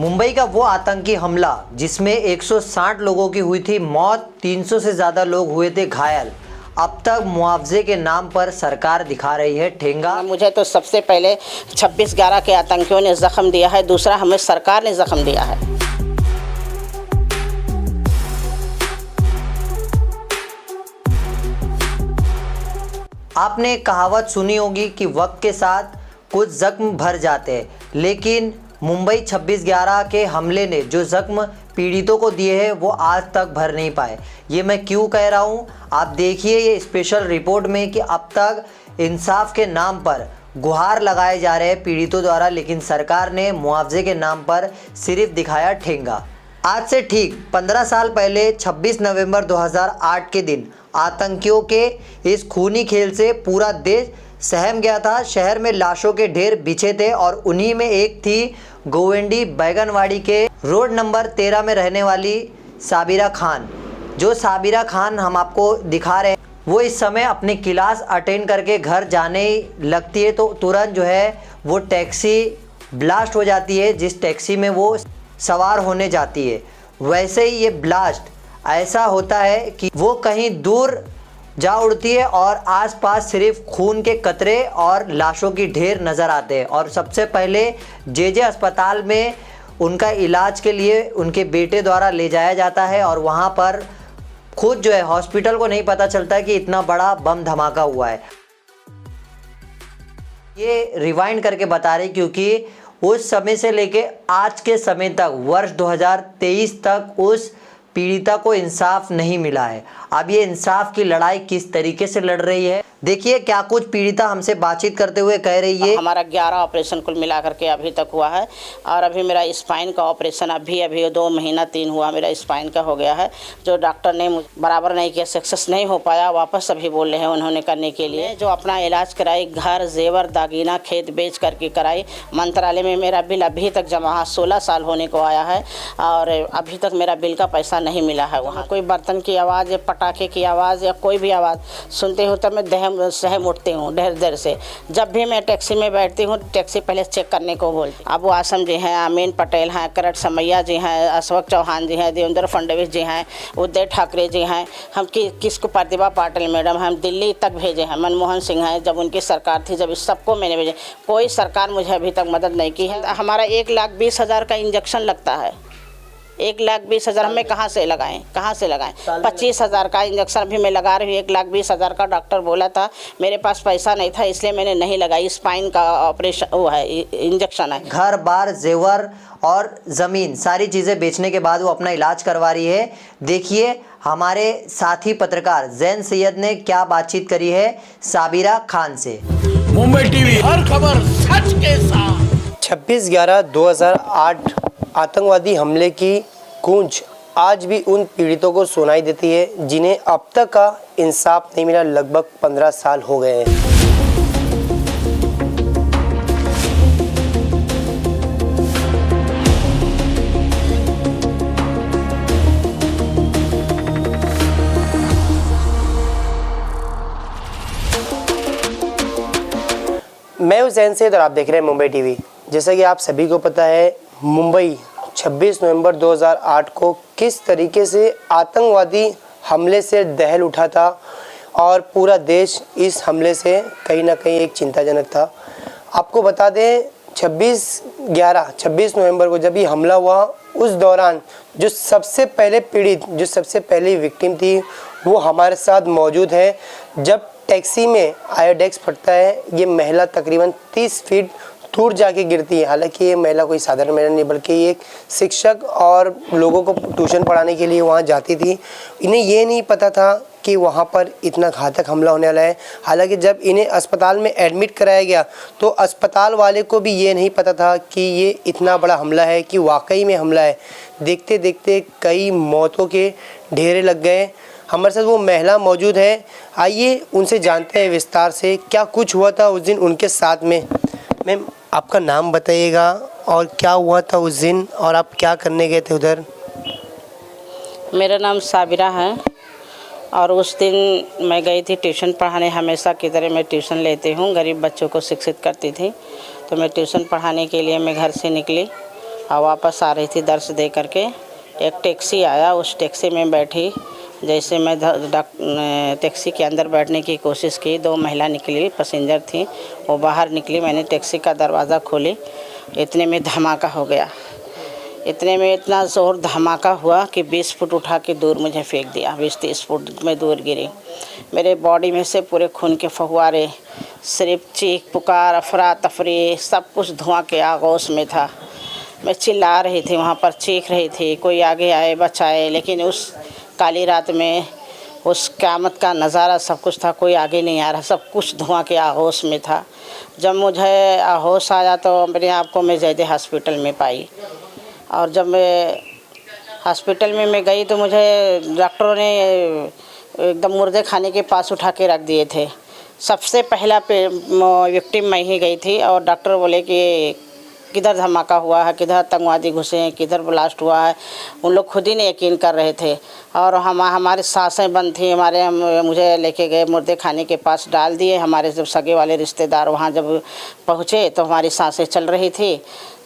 मुंबई का वो आतंकी हमला जिसमें 160 लोगों की हुई थी मौत, 300 से ज़्यादा लोग हुए थे घायल। अब तक मुआवजे के नाम पर सरकार दिखा रही है ठेंगा। मुझे तो सबसे पहले 26/11 के आतंकियों ने जख्म दिया है, दूसरा हमें सरकार ने जख्म दिया है। आपने कहावत सुनी होगी कि वक्त के साथ कुछ जख्म भर जाते हैं, लेकिन मुंबई 26/11 के हमले ने जो जख्म पीड़ितों को दिए हैं वो आज तक भर नहीं पाए। ये मैं क्यों कह रहा हूँ, आप देखिए ये स्पेशल रिपोर्ट में कि अब तक इंसाफ के नाम पर गुहार लगाए जा रहे हैं पीड़ितों द्वारा, लेकिन सरकार ने मुआवजे के नाम पर सिर्फ दिखाया ठेंगा। आज से ठीक 15 साल पहले 26 नवंबर 2008 के दिन आतंकियों के इस खूनी खेल से पूरा देश सहम गया था। शहर में लाशों के ढेर बिछे थे और उन्हीं में एक थी गोविंदी बैगनवाड़ी के रोड नंबर 13 में रहने वाली साबिरा खान। जो साबिरा खान हम आपको दिखा रहे हैं वो इस समय अपनी क्लास अटेंड करके घर जाने लगती है तो तुरंत जो है वो टैक्सी ब्लास्ट हो जाती है, जिस टैक्सी में वो सवार होने जाती है। वैसे ही ये ब्लास्ट ऐसा होता है कि वो कहीं दूर जा उड़ती है और आसपास सिर्फ खून के कतरे और लाशों की ढेर नज़र आते हैं। और सबसे पहले जे अस्पताल में उनका इलाज के लिए उनके बेटे द्वारा ले जाया जाता है और वहाँ पर खुद जो है हॉस्पिटल को नहीं पता चलता कि इतना बड़ा बम धमाका हुआ है। ये रिवाइंड करके बता रहे क्योंकि उस समय से लेके आज के समय तक वर्ष 2023 तक उस पीड़िता को इंसाफ नहीं मिला है। अब ये इंसाफ की लड़ाई किस तरीके से लड़ रही है, देखिए क्या कुछ पीड़िता हमसे बातचीत करते हुए कह रही है। हमारा 11 ऑपरेशन कुल मिला करके अभी तक हुआ है और अभी मेरा स्पाइन का ऑपरेशन अभी 2 महीना 3 हुआ मेरा स्पाइन का हो गया है, जो डॉक्टर ने बराबर नहीं किया, सक्सेस नहीं हो पाया। वापस अभी बोल रहे हैं उन्होंने करने के लिए। जो अपना इलाज कराई, घर जेवर दागीना खेत बेच करके कराई। मंत्रालय में मेरा बिल अभी तक जमा 16 साल होने को आया है और अभी तक मेरा बिल का पैसा नहीं मिला है। वहाँ कोई बर्तन की आवाज़ या पटाखे की आवाज़ या कोई भी आवाज़ सुनते हो तो मैं सहम उठती हूँ देर देर से। जब भी मैं टैक्सी में बैठती हूँ टैक्सी पहले चेक करने को बोलती। अबू आसम जी हैं, अमीन पटेल हैं, करट समैया जी हैं, अशोक चौहान जी हैं, देवेंद्र फडणवीस जी हैं, उद्धव ठाकरे जी हैं, हम किसको प्रतिभा पाटिल मैडम, हम दिल्ली तक भेजे हैं, मनमोहन सिंह हैं जब उनकी सरकार थी, जब इस सबको मैंने भेजे। कोई सरकार मुझे अभी तक मदद नहीं की है। हमारा 1,20,000 का इंजेक्शन लगता है। 1,20,000 हमें कहाँ से लगाएं 25,000 का इंजेक्शन भी मैं लगा रही हूँ। 1,20,000 का डॉक्टर बोला था, मेरे पास पैसा नहीं था इसलिए मैंने नहीं लगाई। स्पाइन का ऑपरेशन वो है, इंजेक्शन है। घर बार जेवर और ज़मीन सारी चीज़ें बेचने के बाद वो अपना इलाज करवा रही है। देखिए हमारे साथी पत्रकार जैन सैयद ने क्या बातचीत करी है साबिरा खान से। मुंबई टीवी, हर खबर सच के साथ। 26/11/2008 आतंकवादी हमले की गूंज आज भी उन पीड़ितों को सुनाई देती है जिन्हें अब तक का इंसाफ नहीं मिला। लगभग 15 साल हो गए हैं। मैं हूं जैन सैयद और आप देख रहे हैं मुंबई टीवी। जैसा कि आप सभी को पता है, मुंबई 26 नवंबर 2008 को किस तरीके से आतंकवादी हमले से दहल उठा था और पूरा देश इस हमले से कहीं ना कहीं एक चिंताजनक था। आपको बता दें 26 नवंबर को जब ये हमला हुआ, उस दौरान जो सबसे पहले पीड़ित, जो सबसे पहली विक्टिम थी वो हमारे साथ मौजूद है। जब टैक्सी में आयोडेक्स फटता है, ये महिला तकरीबन 30 फीट दूर जाके गिरती है। हालांकि ये महिला कोई साधारण महिला नहीं बल्कि एक शिक्षक और लोगों को ट्यूशन पढ़ाने के लिए वहाँ जाती थी। इन्हें ये नहीं पता था कि वहाँ पर इतना घातक हमला होने वाला है। हालांकि जब इन्हें अस्पताल में एडमिट कराया गया तो अस्पताल वाले को भी ये नहीं पता था कि ये इतना बड़ा हमला है, कि वाकई में हमला है। देखते देखते कई मौतों के ढेरे लग गए। हमारे साथ वो महिला मौजूद है, आइए उनसे जानते हैं विस्तार से क्या कुछ हुआ था उस दिन उनके साथ में। मैम, आपका नाम बताइएगा और क्या हुआ था उस दिन और आप क्या करने गए थे उधर? मेरा नाम साबिरा है और उस दिन मैं गई थी ट्यूशन पढ़ाने। हमेशा की तरह मैं ट्यूशन लेती हूँ, गरीब बच्चों को शिक्षित करती थी। तो मैं ट्यूशन पढ़ाने के लिए मैं घर से निकली और वापस आ रही थी दर्द दे करके। एक टैक्सी आया, उस टैक्सी में बैठी। जैसे मैं टैक्सी के अंदर बैठने की कोशिश की, 2 महिला निकली, पैसेंजर थी, वो बाहर निकली। मैंने टैक्सी का दरवाज़ा खोली, इतने में धमाका हो गया। इतने में इतना ज़ोर धमाका हुआ कि 20 फुट उठा के दूर मुझे फेंक दिया। 20-30 फुट में दूर गिरी। मेरे बॉडी में से पूरे खून के फव्वारे, सिर्फ चीख पुकार, अफरा तफरी, सब कुछ धुआं के आगोश में था। मैं चिल्ला रही थी, वहाँ पर चीख रही थी, कोई आगे आए बचाए। लेकिन उस काली रात में उस क़यामत का नज़ारा सब कुछ था, कोई आगे नहीं आ रहा, सब कुछ धुआं के आगोश में था। जब मुझे होश आया तो अपने आप को मैं जयदे हॉस्पिटल में पाई। और जब मैं हॉस्पिटल में मैं गई तो मुझे डॉक्टरों ने एकदम मुर्दे खाने के पास उठा के रख दिए थे। सबसे पहला विक्टिम मैं ही गई थी। और डॉक्टर बोले कि किधर धमाका हुआ है, किधर आतंकवादी घुसे हैं, किधर ब्लास्ट हुआ है। उन लोग खुद ही नहीं यकीन कर रहे थे। और हमारी सांसें बंद थी। मुझे लेके गए मुर्दे खाने के पास डाल दिए। हमारे जब सगे वाले रिश्तेदार वहाँ जब पहुँचे तो हमारी सांसें चल रही थी।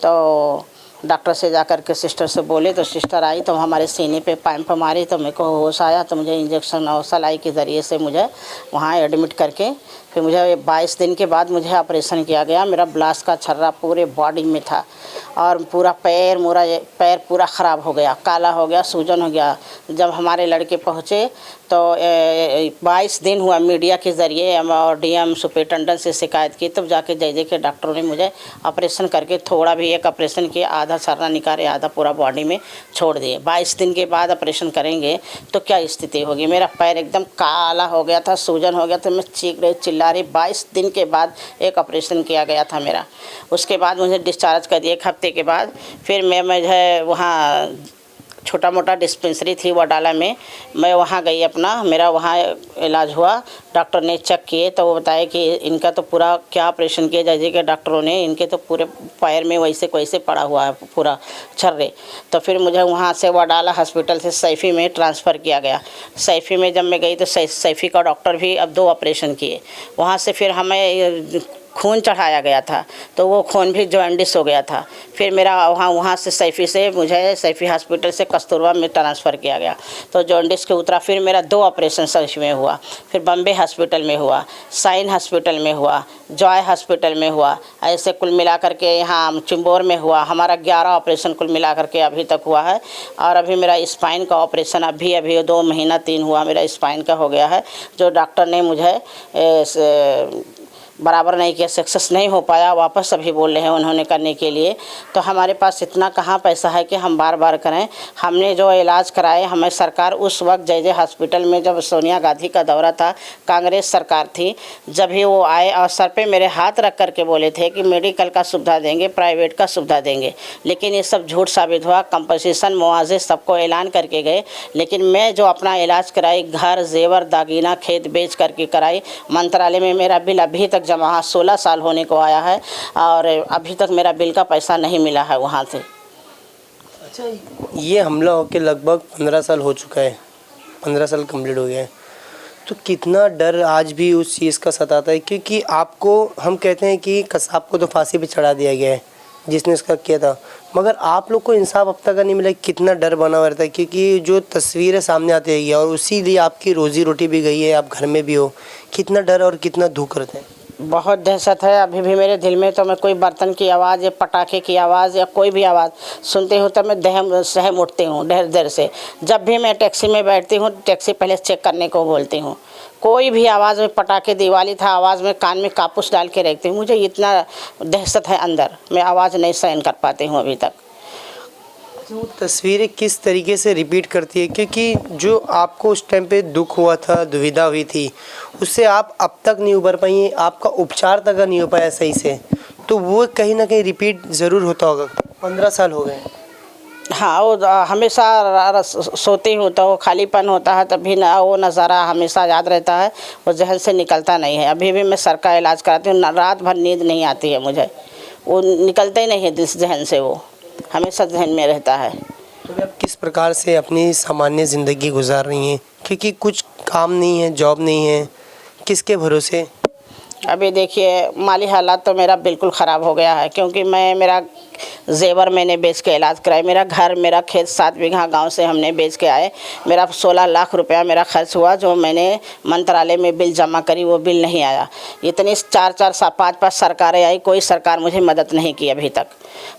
तो डॉक्टर से जाकर के सिस्टर से बोले तो सिस्टर आई तो हमारे सीने पे पैंप मारी तो मेरे को होश आया। तो मुझे इंजेक्शन और सलाई के ज़रिए से मुझे वहाँ एडमिट करके फिर मुझे 22 दिन के बाद मुझे ऑपरेशन किया गया। मेरा ब्लास्ट का छर्रा पूरे बॉडी में था और पूरा पैर पूरा ख़राब हो गया, काला हो गया, सूजन हो गया। जब हमारे लड़के पहुँचे तो 22 दिन हुआ मीडिया के ज़रिए और डीएम सुपरिटेंडेंट से शिकायत की, तब जाके जय के डॉक्टरों ने मुझे ऑपरेशन करके थोड़ा भी एक ऑपरेशन किया, आधा छर्रा निकाले, आधा पूरा बॉडी में छोड़ दिए। 22 दिन के बाद ऑपरेशन करेंगे तो क्या स्थिति होगी। मेरा पैर एकदम काला हो गया था, सूजन हो गया था, मैं चीख रही चिल्ला रही। 22 दिन के बाद एक ऑपरेशन किया गया था मेरा। उसके बाद मुझे डिस्चार्ज कर दिया। 1 हफ्ते के बाद फिर मैं वहाँ छोटा मोटा डिस्पेंसरी थी वडाला में, मैं वहाँ गई अपना, मेरा वहाँ इलाज हुआ। डॉक्टर ने चेक किए तो वो बताया कि इनका तो पूरा क्या ऑपरेशन किया जैसे कि डॉक्टरों ने, इनके तो पूरे पैर में वैसे पड़ा हुआ है पूरा छर्रे। तो फिर मुझे वहाँ से वडाला हॉस्पिटल से सैफ़ी में ट्रांसफ़र किया गया। सैफ़ी में जब मैं गई तो सैफ़ी का डॉक्टर भी अब 2 ऑपरेशन किए। वहाँ से फिर हमें खून चढ़ाया गया था तो वो खून भी जॉन्डिस हो गया था। फिर मेरा वहाँ से सैफ़ी से मुझे सैफ़ी हॉस्पिटल से कस्तूरबा में ट्रांसफ़र किया गया तो जॉन्डिस के उतरा। फिर मेरा 2 ऑपरेशन सैफ़ी में हुआ, फिर बम्बे हॉस्पिटल में हुआ, साइन हॉस्पिटल में हुआ, जॉय हॉस्पिटल में हुआ। ऐसे कुल मिला करके यहाँ चिंबोर में हुआ। हमारा 11 ऑपरेशन कुल मिला करके अभी तक हुआ है। और अभी मेरा स्पाइन का ऑपरेशन अभी 2 महीना 3 हुआ मेरा स्पाइन का हो गया है, जो डॉक्टर ने मुझे बराबर नहीं किया, सक्सेस नहीं हो पाया। वापस अभी बोल रहे हैं उन्होंने करने के लिए। तो हमारे पास इतना कहाँ पैसा है कि हम बार बार करें। हमने जो इलाज कराए, हमें सरकार उस वक्त जय हॉस्पिटल में जब सोनिया गांधी का दौरा था, कांग्रेस सरकार थी, जब भी वो आए और सर पे मेरे हाथ रख करके बोले थे कि मेडिकल का सुविधा देंगे, प्राइवेट का सुविधा देंगे। लेकिन ये सब झूठ साबित हुआ। कंपनसेशन मुआवजे सबको ऐलान करके गए, लेकिन मैं जो अपना इलाज कराई, घर जेवर दागीना खेत बेच करके कराई। मंत्रालय में मेरा बिल अभी तक जमा 16 साल होने को आया है और अभी तक मेरा बिल का पैसा नहीं मिला है वहाँ से। अच्छा, ये हमला होकर लगभग 15 साल हो चुका है, 15 साल कंप्लीट हो गया है। तो कितना डर आज भी उस चीज़ का सताता है, क्योंकि आपको हम कहते हैं कि कसाब को तो फांसी पे चढ़ा दिया गया है जिसने इसका किया था, मगर आप लोग को इंसाफ अब तक नहीं मिला। कितना डर बना हुआ रहता है, क्योंकि जो तस्वीरें सामने आती है और उसी लिए आपकी रोज़ी रोटी भी गई है, आप घर में भी हो। कितना डर और कितना दुख रहता है। बहुत दहशत है अभी भी मेरे दिल में। तो मैं कोई बर्तन की आवाज़ या पटाखे की आवाज़ या कोई भी आवाज़ सुनती हूँ तो मैं सहम उठती हूँ देर से। जब भी मैं टैक्सी में बैठती हूँ, टैक्सी पहले चेक करने को बोलती हूँ। कोई भी आवाज़ में, पटाखे, दिवाली था, आवाज़ में कान में कापूस डाल के रखती हूँ। मुझे इतना दहशत है अंदर, मैं आवाज़ नहीं सहन कर पाती हूँ अभी तक। वो तस्वीरें किस तरीके से रिपीट करती है, क्योंकि जो आपको उस टाइम पे दुख हुआ था, दुविधा हुई थी, उससे आप अब तक नहीं उभर पाई, आपका उपचार तक नहीं हो पाया सही से, तो वो कहीं ना कहीं रिपीट ज़रूर होता होगा। 15 साल हो गए। हाँ, वो हमेशा सोती हूँ तो वो खालीपन होता है, तभी ना वो नज़ारा हमेशा याद रहता है, वो जहन से निकलता नहीं है। अभी भी मैं सर का इलाज कराती हूँ, रात भर नींद नहीं आती है मुझे, वो निकलता ही नहीं है दिल जहन से, वो हमेशा जहन में रहता है। तो आप किस प्रकार से अपनी सामान्य ज़िंदगी गुजार रही हैं, क्योंकि कुछ काम नहीं है, जॉब नहीं है, किसके भरोसे? अभी देखिए माली हालात तो मेरा बिल्कुल ख़राब हो गया है, क्योंकि मेरा जेवर मैंने बेच के इलाज कराया, मेरा घर मेरा खेत 7 बीघा गांव से हमने बेच के आए, मेरा 16 लाख रुपया मेरा खर्च हुआ, जो मैंने मंत्रालय में बिल जमा करी वो बिल नहीं आया। इतनी 4-5 सरकारें आई, कोई सरकार मुझे मदद नहीं की अभी तक।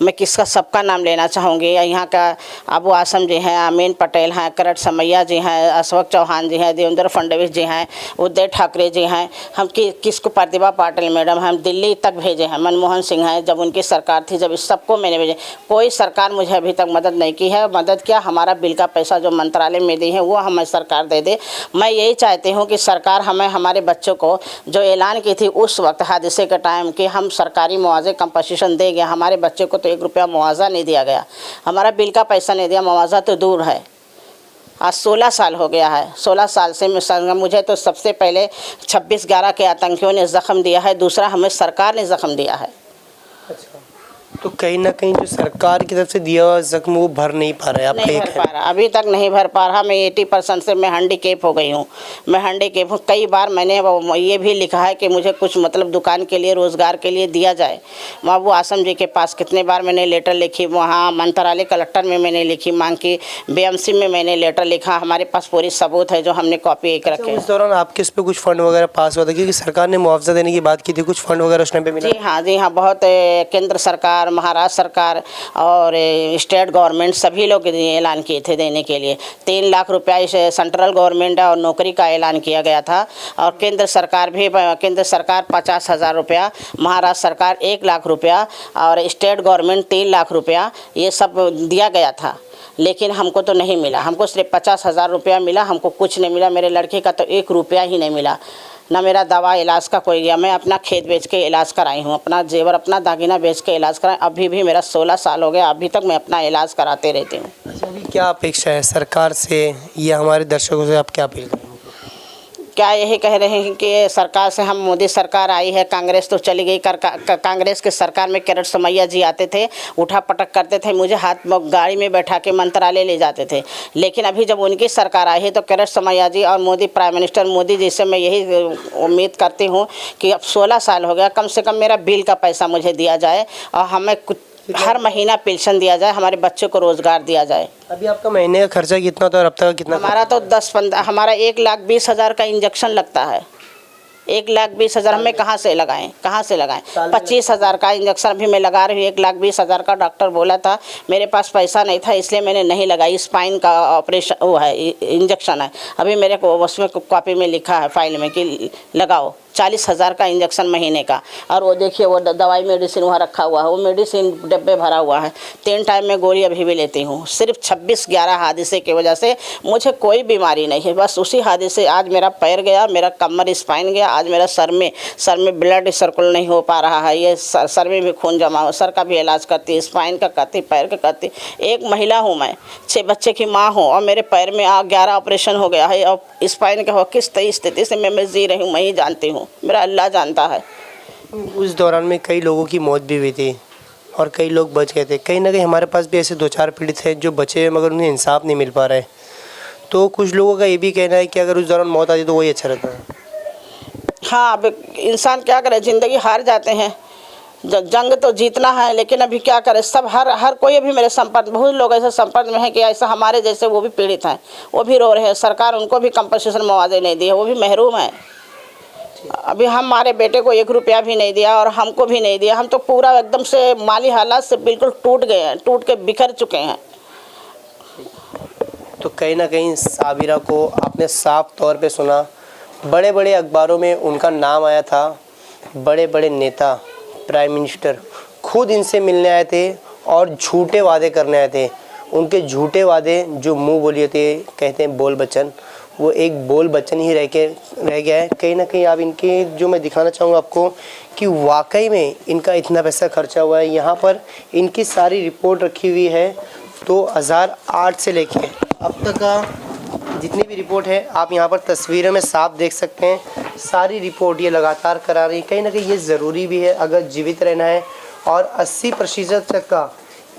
मैं किसका सबका नाम लेना चाहूँगी। यहाँ का अबू आसम जी हैं, अमीन पटेल हैं, करट समैया जी हैं, अशोक चौहान जी हैं, देवेंद्र फडणवीस जी हैं, उद्धव ठाकरे जी हैं, हम किसको प्रतिभा पाटिल मैडम हम दिल्ली तक भेजे हैं, मनमोहन सिंह हैं जब उनकी सरकार थी, जब इस सबको मैंने भेजे, कोई सरकार मुझे अभी तक मदद नहीं की है। मदद क्या, हमारा बिल का पैसा जो मंत्रालय में दी है वो हमें सरकार दे दे। मैं यही चाहती हूँ कि सरकार हमें हमारे बच्चों को जो ऐलान की थी उस वक्त हादसे के टाइम कि हम सरकारी मुआवजे कंपनसेशन देंगे, हमारे बच्चे को तो 1 रुपया मुआवजा नहीं दिया गया, हमारा बिल का पैसा नहीं दिया, मुआवजा तो दूर है। आज 16 साल हो गया है, 16 साल से मुझे तो सबसे पहले 26/11 के आतंकियों ने ज़ख्म दिया है, दूसरा हमें सरकार ने ज़ख्म दिया है। अच्छा, तो कहीं ना कहीं जो सरकार की तरफ से दिया हुआ जख्म वो भर नहीं पा रहा है, नहीं भर पा रहा, अभी तक नहीं भर पा रहा। मैं 80% से मैं हैंडीकैप हो गई हूँ, मैं हैंडीकैप हूँ। कई बार मैंने ये भी लिखा है कि मुझे कुछ मतलब दुकान के लिए रोज़गार के लिए दिया जाए। अबू आसम जी के पास कितने बार मैंने लेटर लिखी, वहाँ मंत्रालय कलेक्टर में मैंने लिखी मांग की, BMC में मैंने लेटर लिखा, हमारे पास पूरी सबूत है जो हमने कॉपी एक रखे। उस दौरान आपके उस पर कुछ फंड वगैरह पास हुआ था, क्योंकि सरकार ने मुआवजा देने की बात की थी, कुछ फंड वगैरह उस टाइम पे मिला? जी हाँ, बहुत केंद्र सरकार, महाराष्ट्र सरकार और स्टेट गवर्नमेंट सभी लोग ऐलान किए थे देने के लिए। 3 लाख रुपया इस सेंट्रल गवर्नमेंट और नौकरी का ऐलान किया गया था, और केंद्र सरकार 50,000 रुपया, महाराष्ट्र सरकार 1 लाख रुपया और स्टेट गवर्नमेंट 3 लाख रुपया, ये सब दिया गया था। लेकिन हमको तो नहीं मिला, हमको सिर्फ 50,000 रुपया मिला, हमको कुछ नहीं मिला। मेरे लड़के का तो 1 रुपया ही नहीं मिला, ना मेरा दवा इलाज का कोई गया। मैं अपना खेत बेच के इलाज कराई हूँ, अपना जेवर अपना दागिना बेच के इलाज कराई। अभी भी मेरा 16 साल हो गया, अभी तक मैं अपना इलाज कराते रहती हूँ। अच्छा, अभी क्या अपेक्षा है सरकार से या हमारे दर्शकों से, आप क्या अपील करेंगे? क्या यही कह रहे हैं कि सरकार से हम, मोदी सरकार आई है, कांग्रेस तो चली गई, कांग्रेस के सरकार में करट समैया जी आते थे, उठा पटक करते थे, मुझे हाथ गाड़ी में बैठा के मंत्रालय ले जाते थे। लेकिन अभी जब उनकी सरकार आई है तो करट समैया जी और मोदी, प्राइम मिनिस्टर मोदी जी से मैं यही उम्मीद करती हूँ कि अब 16 साल हो गया, कम से कम मेरा बिल का पैसा मुझे दिया जाए और हमें कुछ हर महीना पेंशन दिया जाए, हमारे बच्चों को रोज़गार दिया जाए। अभी आपका महीने का खर्चा कितना था और अब तक कितना? हमारा तो 10-15, हमारा 1,20,000 का इंजेक्शन लगता है। 1,20,000 हमें कहाँ से लगाएं? 25,000 का इंजेक्शन अभी मैं लगा रही हूँ। 1,20,000 का डॉक्टर बोला था, मेरे पास पैसा नहीं था इसलिए मैंने नहीं लगाई। स्पाइन का ऑपरेशन वो है, इंजेक्शन है। अभी मेरे को उसमें कॉपी में लिखा है फाइल में कि लगाओ 40,000 का इंजेक्शन महीने का। और वो देखिए वो दवाई मेडिसिन वहाँ रखा हुआ है, वो मेडिसिन डब्बे भरा हुआ है। 3 टाइम में गोली अभी भी लेती हूँ। सिर्फ 26/11 हादसे की वजह से मुझे कोई बीमारी नहीं है, बस उसी हादसे आज मेरा पैर गया, मेरा कमर स्पाइन गया, आज मेरा सर में ब्लड सर्कुल नहीं हो पा रहा है। ये सर में भी खून जमा हो, सर का भी इलाज करती, स्पाइन का करती, पैर का करती। एक महिला हूँ मैं, 6 बच्चे की माँ हूँ, और मेरे पैर में 11 ऑपरेशन हो गया है। और स्पाइन का हो किस स्थिति से मैं जी रही हूँ मैं ही जानती हूँ, मेरा अल्लाह जानता है। उस दौरान में कई लोगों की मौत भी हुई थी और कई लोग बच गए थे। कहीं ना कहीं हमारे पास भी ऐसे 2-4 पीड़ित हैं जो बचे हैं मगर उन्हें इंसाफ नहीं मिल पा रहा है। तो कुछ लोगों का ये भी कहना है कि अगर उस दौरान मौत आती तो वही अच्छा रहता है। हाँ, अब इंसान क्या करे, ज़िंदगी हार जाते हैं। जंग तो जीतना है, लेकिन अभी क्या करे, सब हर कोई अभी मेरे संपर्क, बहुत लोग ऐसे संपर्क में हैं कि ऐसा हमारे जैसे वो भी पीड़ित हैं, वो भी रो रहे हैं। सरकार उनको भी कंपनसेशन मुआवजे नहीं दिए, वो भी महरूम हैं। अभी हमारे बेटे को 1 रुपया भी नहीं दिया और हमको भी नहीं दिया। हम तो पूरा एकदम से माली हालात से बिल्कुल टूट गए हैं, टूट के बिखर चुके हैं। तो कहीं ना कहीं साबिरा को आपने साफ तौर पे सुना, बड़े बड़े अखबारों में उनका नाम आया था, बड़े बड़े नेता, प्राइम मिनिस्टर खुद इनसे मिलने आए थे और झूठे वादे करने आए थे। उनके झूठे वादे जो मुंह बोलिए थे, कहते हैं बोल बच्चन, वो एक बोल बच्चन ही रह गया है। कहीं ना कहीं आप इनके, जो मैं दिखाना चाहूँगा आपको कि वाकई में इनका इतना पैसा खर्चा हुआ है। यहाँ पर इनकी सारी रिपोर्ट रखी हुई है 2008 से लेके अब तक का जितनी भी रिपोर्ट है आप यहाँ पर तस्वीरों में साफ देख सकते हैं। सारी रिपोर्ट ये लगातार करा रही है। कहीं ना कहीं ये ज़रूरी भी है अगर जीवित रहना है। और 80% तक का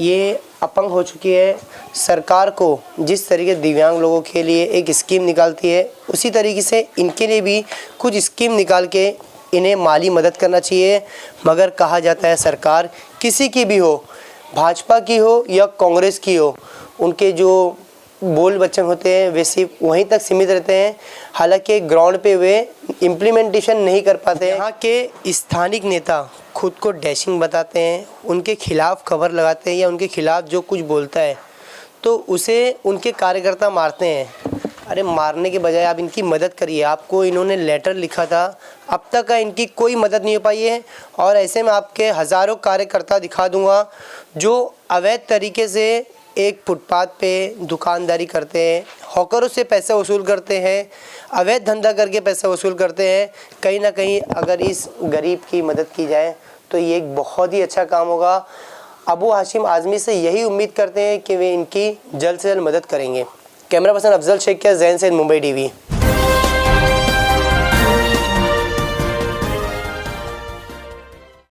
ये अपंग हो चुकी है। सरकार को जिस तरीके दिव्यांग लोगों के लिए एक स्कीम निकालती है, उसी तरीके से इनके लिए भी कुछ स्कीम निकाल के इन्हें माली मदद करना चाहिए। मगर कहा जाता है सरकार किसी की भी हो, भाजपा की हो या कांग्रेस की हो, उनके जो बोल वचन होते हैं वे सिर्फ वहीं तक सीमित रहते हैं, हालांकि ग्राउंड पे वे इम्प्लीमेंटेशन नहीं कर पाते हैं। यहाँ के स्थानिक नेता खुद को डैशिंग बताते हैं, उनके खिलाफ खबर लगाते हैं या उनके खिलाफ जो कुछ बोलता है तो उसे उनके कार्यकर्ता मारते हैं। अरे मारने के बजाय आप इनकी मदद करिए। आपको इन्होंने लेटर लिखा था, अब तक इनकी कोई मदद नहीं हो पाई है। और ऐसे में आपके हज़ारों कार्यकर्ता दिखा दूंगा जो अवैध तरीके से एक फुटपाथ पे दुकानदारी करते हैं, हॉकरों से पैसा वसूल करते हैं, अवैध धंधा करके पैसा वसूल करते हैं। कहीं ना कहीं अगर इस गरीब की मदद की जाए तो ये एक बहुत ही अच्छा काम होगा। अबू हाशिम आज़मी से यही उम्मीद करते हैं कि वे इनकी जल्द से जल्द मदद करेंगे। कैमरा पर्सन अफजल शेख के जैन से मुंबई टीवी।